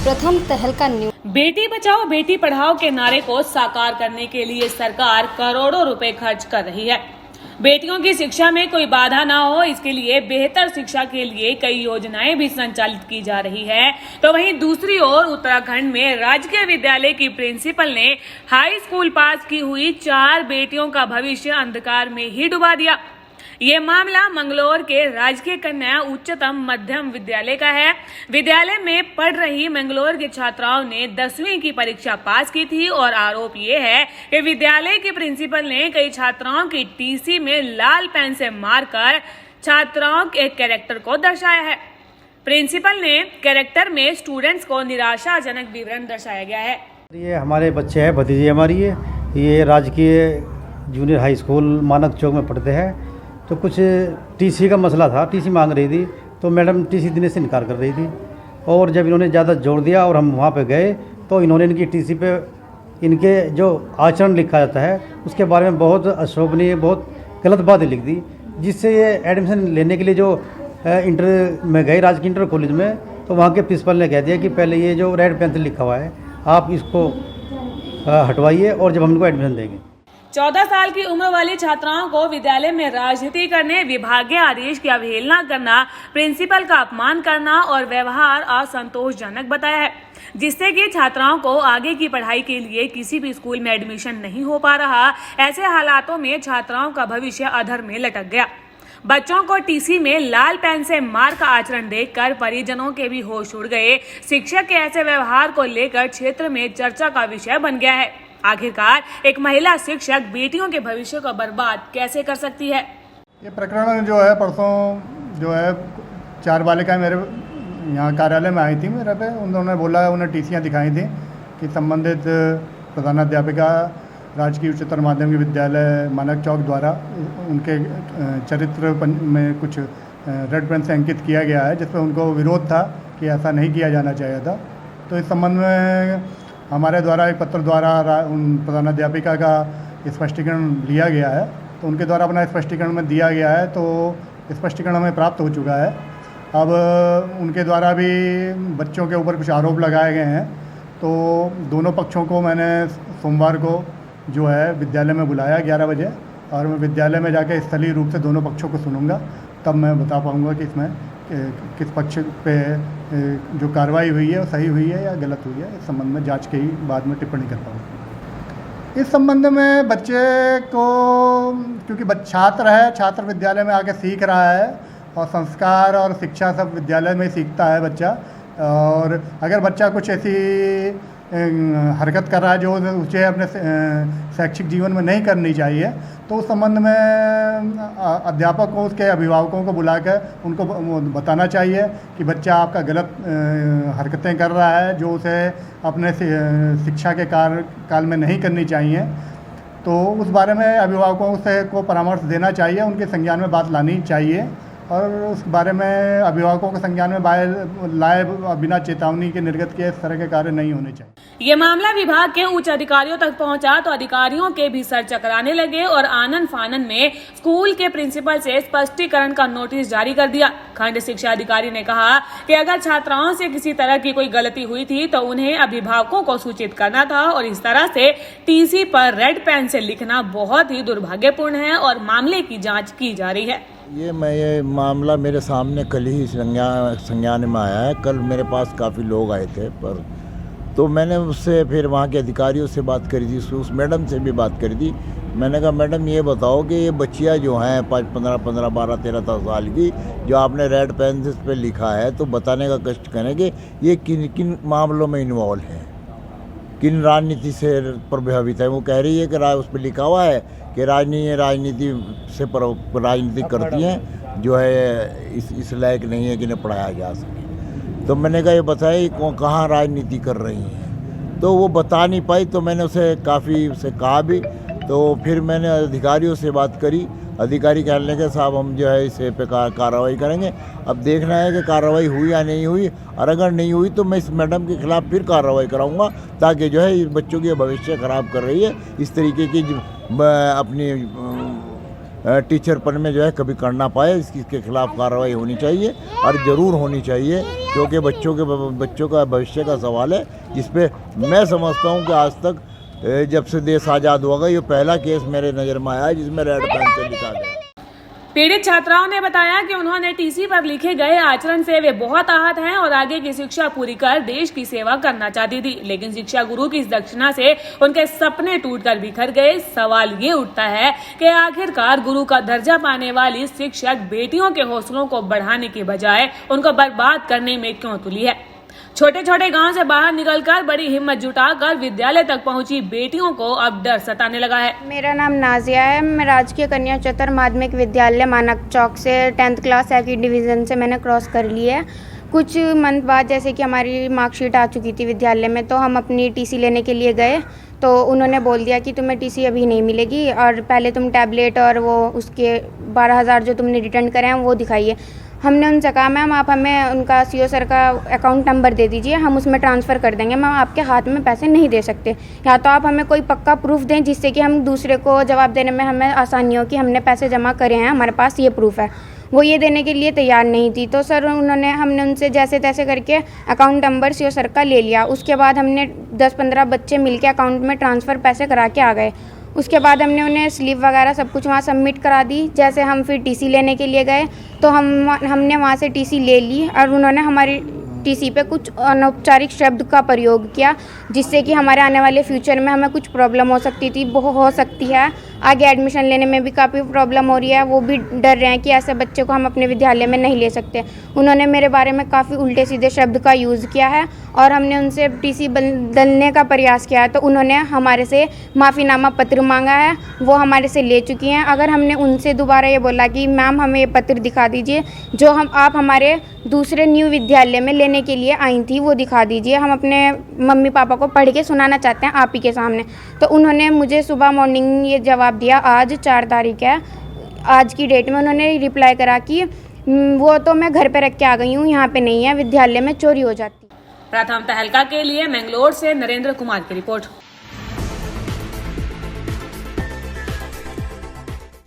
प्रथम तहलका न्यूज। बेटी बचाओ बेटी पढ़ाओ के नारे को साकार करने के लिए सरकार करोड़ों रुपए खर्च कर रही है। बेटियों की शिक्षा में कोई बाधा ना हो, इसके लिए बेहतर शिक्षा के लिए कई योजनाएं भी संचालित की जा रही है। तो वहीं दूसरी ओर उत्तराखंड में राजकीय विद्यालय की प्रिंसिपल ने हाई स्कूल पास की हुई 4 बेटियों का भविष्य अंधकार में ही डुबा दिया। ये मामला मंगलौर के राजकीय कन्या उच्चतम मध्यम विद्यालय का है। विद्यालय में पढ़ रही मंगलौर की छात्राओं ने 10वीं की परीक्षा पास की थी और आरोप ये है कि विद्यालय की प्रिंसिपल ने कई छात्राओं की टीसी में लाल पेन से मारकर छात्राओं के कैरेक्टर को दर्शाया है। प्रिंसिपल ने कैरेक्टर में स्टूडेंट्स को निराशाजनक विवरण दर्शाया गया है। ये हमारे बच्चे हैं, भतीजी हमारी है, ये राजकीय जूनियर हाई स्कूल मानक चौक में पढ़ते हैं। तो कुछ टीसी का मसला था, टीसी मांग रही थी, तो मैडम टीसी देने से इनकार कर रही थी। और जब इन्होंने ज़्यादा जोर दिया और हम वहाँ पे गए तो इन्होंने इनकी टीसी पे इनके जो आचरण लिखा जाता है उसके बारे में बहुत अशोभनीय, बहुत गलत बातें लिख दी, जिससे ये एडमिशन लेने के लिए जो इंटर में गए राजकीय इंटर कॉलेज में, तो वहाँ के प्रिंसिपल ने कह दिया कि पहले ये जो रेड पेन से लिखा हुआ है आप इसको हटवाइए और जब हम इनको एडमिशन देंगे। 14 साल की उम्र वाली छात्राओं को विद्यालय में राजनीति करने, विभागीय आदेश की अवहेलना करना, प्रिंसिपल का अपमान करना और व्यवहार असंतोषजनक बताया है, जिससे कि छात्राओं को आगे की पढ़ाई के लिए किसी भी स्कूल में एडमिशन नहीं हो पा रहा। ऐसे हालातों में छात्राओं का भविष्य अधर में लटक गया। बच्चों को टीसी में लाल पेन से मार का आचरण देखकर परिजनों के भी होश उड़ गए। शिक्षक के ऐसे व्यवहार को लेकर क्षेत्र में चर्चा का विषय बन गया है। आखिरकार एक महिला शिक्षक बेटियों के भविष्य को बर्बाद कैसे कर सकती है? ये प्रकरण जो है परसों जो है 4 बालिकाएं मेरे यहाँ कार्यालय में आई थी मेरे पे। उन्होंने बोला, उन्हें टीसियाँ दिखाई थी कि संबंधित प्रधानाध्यापिका राजकीय उच्चतर माध्यमिक विद्यालय मानक चौक द्वारा उनके चरित्र में कुछ रेड पेन से अंकित किया गया है, जिस पर उनको विरोध था कि ऐसा नहीं किया जाना चाहिए था। तो इस संबंध में हमारे द्वारा एक पत्र द्वारा उन प्रधानाध्यापिका का स्पष्टीकरण लिया गया है। तो उनके द्वारा अपना स्पष्टीकरण में दिया गया है, तो स्पष्टीकरण हमें प्राप्त हो चुका है। अब उनके द्वारा भी बच्चों के ऊपर कुछ आरोप लगाए गए हैं। तो दोनों पक्षों को मैंने सोमवार को जो है विद्यालय में बुलाया 11 बजे, और मैं विद्यालय में जाकर स्थलीय रूप से दोनों पक्षों को सुनूंगा, तब मैं बता पाऊँगा कि इसमें किस पक्ष पे जो कार्रवाई हुई है वो सही हुई है या गलत हुई है। इस संबंध में जांच के ही बाद में टिप्पणी कर पाऊँगा। इस संबंध में बच्चे को, क्योंकि छात्र है, छात्र विद्यालय में आके सीख रहा है और संस्कार और शिक्षा सब विद्यालय में सीखता है बच्चा। और अगर बच्चा कुछ ऐसी हरकत कर रहा है जो उसे अपने शैक्षिक जीवन में नहीं करनी चाहिए, तो उस संबंध में अध्यापक को, उसके अभिभावकों को बुलाकर उनको बताना चाहिए कि बच्चा आपका गलत हरकतें कर रहा है जो उसे अपने शिक्षा के काल में नहीं करनी चाहिए। तो उस बारे में अभिभावकों से को परामर्श देना चाहिए, उनके संज्ञान में बात लानी चाहिए, और उस बारे में अभिभावकों के संज्ञान में लाए बिना चेतावनी के निर्गत किए इस तरह के कार्य नहीं होने चाहिए। ये मामला विभाग के उच्च अधिकारियों तक पहुंचा तो अधिकारियों के भी सर चकराने लगे और आनन फानन में स्कूल के प्रिंसिपल से स्पष्टीकरण का नोटिस जारी कर दिया। खंड शिक्षा अधिकारी ने कहा कि अगर छात्राओं से किसी तरह की कोई गलती हुई थी तो उन्हें अभिभावकों को सूचित करना था, और इस तरह से टीसी पर रेड पेन से लिखना बहुत ही दुर्भाग्यपूर्ण है और मामले की जाँच की जा रही है। ये मामला मेरे सामने कल ही संज्ञान में आया है। कल मेरे पास काफ़ी लोग आए थे, पर तो मैंने उससे फिर वहाँ के अधिकारियों से बात करी थी, उस मैडम से भी बात करी थी। मैंने कहा, मैडम ये बताओ कि ये बच्चियाँ जो हैं 15, 12, 13 साल की, जो आपने रेड पेन से पे लिखा है, तो बताने का कष्ट करें कि ये किन किन मामलों में इन्वॉल्व है, किन राजनीति से प्रभावित है। वो कह रही है कि उस पर लिखा हुआ है कि राजनीति से राजनीति करती हैं, जो है इस लायक नहीं है कि इन्हें पढ़ाया जा सके। तो मैंने कहा, ये बताइए कहाँ राजनीति कर रही हैं, तो वो बता नहीं पाई। तो मैंने उसे काफ़ी उसे कहा भी, तो फिर मैंने अधिकारियों से बात करी। अधिकारी कहने लगे, साहब हम जो है इस पे कार्रवाई करेंगे। अब देखना है कि कार्रवाई हुई या नहीं हुई, और अगर नहीं हुई तो मैं इस मैडम के खिलाफ़ फिर कार्रवाई कराऊंगा, ताकि जो है बच्चों के भविष्य ख़राब कर रही है, इस तरीके की अपनी टीचरपन में जो है कभी कर ना पाए। इसके खिलाफ कार्रवाई होनी चाहिए और ज़रूर होनी चाहिए, क्योंकि बच्चों का भविष्य का सवाल है, जिस पे मैं समझता हूँ कि आज तक जब से देश आज़ाद हुआ ये पहला केस मेरे नज़र में आया है जिसमें रेड पेन से लिखा गया। पीड़ित छात्राओं ने बताया कि उन्होंने टीसी पर लिखे गए आचरण से वे बहुत आहत हैं और आगे की शिक्षा पूरी कर देश की सेवा करना चाहती थी, लेकिन शिक्षा गुरु की इस दक्षिणा से उनके सपने टूटकर बिखर गए। सवाल ये उठता है कि आखिरकार गुरु का दर्जा पाने वाली शिक्षक बेटियों के हौसलों को बढ़ाने की बजाय उनको बर्बाद करने में क्यों तुली है। छोटे छोटे गांव से बाहर निकलकर बड़ी हिम्मत जुटाकर विद्यालय तक पहुंची बेटियों को अब डर सताने लगा है। मेरा नाम नाजिया है। मैं राजकीय कन्या उच्चतर माध्यमिक विद्यालय मानक चौक से 10th क्लास सेकंड डिवीज़न से मैंने क्रॉस कर ली है। कुछ मंथ बाद जैसे कि हमारी मार्कशीट आ चुकी थी विद्यालय में, तो हम अपनी टीसी लेने के लिए गए तो उन्होंने बोल दिया कि तुम्हें टीसी अभी नहीं मिलेगी और पहले तुम टैबलेट और वो उसके 12,000 जो तुमने रिटर्न करे हैं वो दिखाइए। हमने उनसे कहा मैम आप हमें उनका सीओ सर का अकाउंट नंबर दे दीजिए, हम उसमें ट्रांसफ़र कर देंगे, मैम आपके हाथ में पैसे नहीं दे सकते, या तो आप हमें कोई पक्का प्रूफ दें जिससे कि हम दूसरे को जवाब देने में हमें आसानी हो कि हमने पैसे जमा करे हैं, हमारे पास ये प्रूफ है। वो ये देने के लिए तैयार नहीं थी, तो सर हमने उनसे जैसे तैसे करके अकाउंट नंबर सीओ सर का ले लिया। उसके बाद हमने 10-15 बच्चे मिलकर अकाउंट में ट्रांसफ़र पैसे करा के आ गए। उसके बाद हमने उन्हें स्लिप वगैरह सब कुछ वहाँ सबमिट करा दी। जैसे हम फिर टीसी लेने के लिए गए तो हमने वहाँ से टीसी ले ली और उन्होंने हमारी टीसी पे कुछ अनौपचारिक शब्द का प्रयोग किया जिससे कि हमारे आने वाले फ्यूचर में हमें कुछ प्रॉब्लम हो सकती है। आगे एडमिशन लेने में भी काफ़ी प्रॉब्लम हो रही है, वो भी डर रहे हैं कि ऐसे बच्चे को हम अपने विद्यालय में नहीं ले सकते। उन्होंने मेरे बारे में काफ़ी उल्टे सीधे शब्द का यूज़ किया है और हमने उनसे टीसी बदलने का प्रयास किया है, तो उन्होंने हमारे से माफ़ीनामा पत्र मांगा है, वो हमारे से ले चुकी हैं। अगर हमने उनसे दोबारा ये बोला कि मैम हमें ये पत्र दिखा दीजिए जो आप हमारे दूसरे न्यू विद्यालय में लेने के लिए आई थी, वो दिखा दीजिए, हम अपने मम्मी पापा को पढ़ के सुनाना चाहते हैं आप ही के सामने। तो उन्होंने मुझे सुबह मॉर्निंग ये जवाब दिया, आज 4 तारीख है, आज की डेट में उन्होंने रिप्लाई करा कि वो तो मैं घर पे रख के आ गई हूँ, यहाँ पे नहीं है, विद्यालय में चोरी हो जाती। प्रथम तहलका के लिए मैंगलोर से नरेंद्र कुमार की रिपोर्ट।